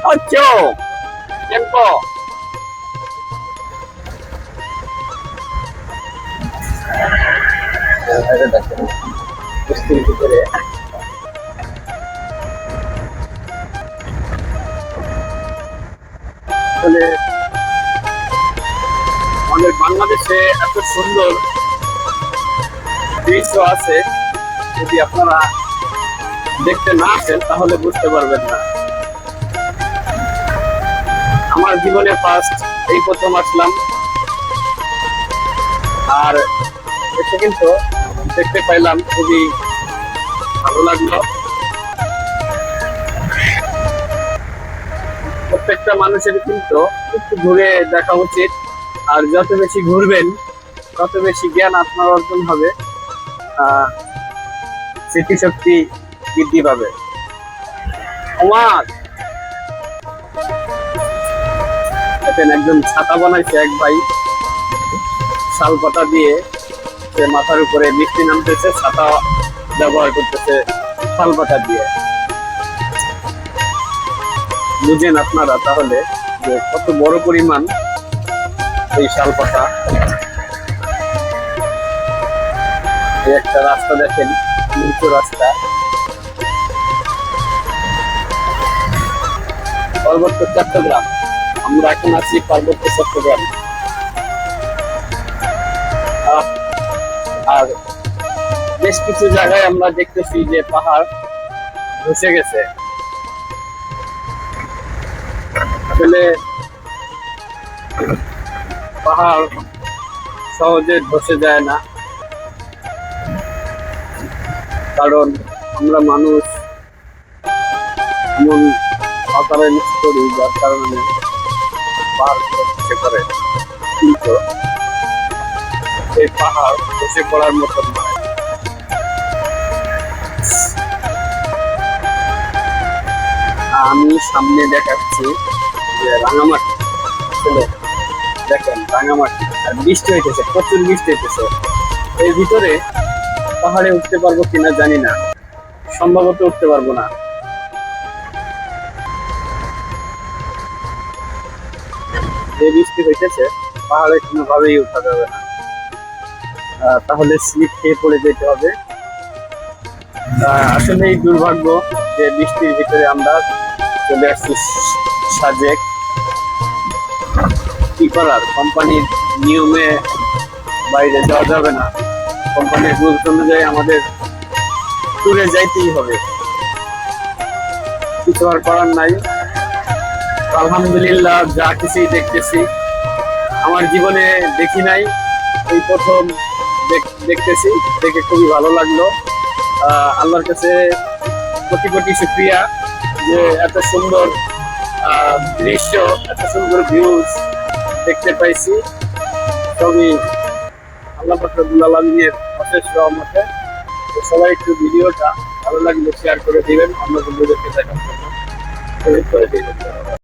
Ocho, tiempo. বৃষ্টির ভিতরে আসলে আমাদের বাংলাদেশে এত সুন্দর দৃশ্য আছে, যদি আপনারা দেখতে না আসেন তাহলে বুঝতে পারবেন না। আমার জীবনে ফার্স্ট এই প্রথম আসলাম, আর এসে কিন্তু দেখতে পাইলাম, খুবই ভালো লাগলো। প্রত্যেকটা মানুষের কিন্তু একটু ঘুরে দেখা উচিত, আর যত বেশি ঘুরবেন তত বেশি জ্ঞান আপনার অর্জন হবে, স্মৃতিশক্তি বৃদ্ধি পাবে। আমার একজন ছাতা বানাইছে এক ভাই, শাল পাতা দিয়ে, সে মাথার উপরে বৃষ্টি নামতেছে, ছাতা ব্যবহার করতেছে শাল পাতা দিয়ে। বুঝেন আপনারা তাহলে যে কত বড় পরিমাণ এই শাল পাতা। এই একটা রাস্তা দেখেন, নিচু রাস্তা, পার্বত্য চট্টগ্রাম। আমরা এখন আছি পার্বত্য চট্টগ্রাম। আর বেশ কিছু জায়গায় আমরা দেখতেছি যে পাহাড় ধসে গেছে। আসলে পাহাড় সহজে ধসে যায় না, কারণ আমরা মানুষ এমন আকারে মিস করি, যার কারণে পাহাড় ধসে পড়ে। কিন্তু এই পাহাড় ধসে পড়ার মতন নয়। আমি সামনে দেখাচ্ছি যে রাঙামাটি, দেখেন রাঙামাটি, আর বৃষ্টি হইতেছে, প্রচুর বৃষ্টি হইতেছে। এর ভিতরে পাহাড়ে উঠতে পারবো কিনা জানি না, সম্ভবত উঠতে পারবো না। যে বৃষ্টি হইতেছে পাহাড়ে কোনোভাবেই উঠা যাবে না, তাহলে স্লিপ খেয়ে পড়ে যেতে হবে। আসলে এই দুর্ভাগ্য যে বৃষ্টির ভিতরে আমরা চলে আসছি সাজেক। কি করার, কোম্পানির নিয়মে বাইরে যাওয়া যাবে না, কোম্পানির রুলস অনুযায়ী আমাদের ট্যুরে যাইতেই হবে, কিছু আর করার নাই। আলহামদুলিল্লাহ, যা কিছুই দেখতেছি আমার জীবনে দেখি নাই, এই প্রথম দেখতেছি, দেখে খুবই ভালো লাগলো। আল্লাহর কাছে কোটি কোটি শুকরিয়া যে এত সুন্দর দৃশ্য, এত সুন্দর ভিউজ দেখতে পাইছি। সবই আল্লাহ পাক রব্বুল আলামিনের অশেষ রহমতে। সবাই একটু ভিডিওটা ভালো লাগলে শেয়ার করে দিবেন, অন্য বন্ধুদেরকে দেখার জন্য করে দিবেন।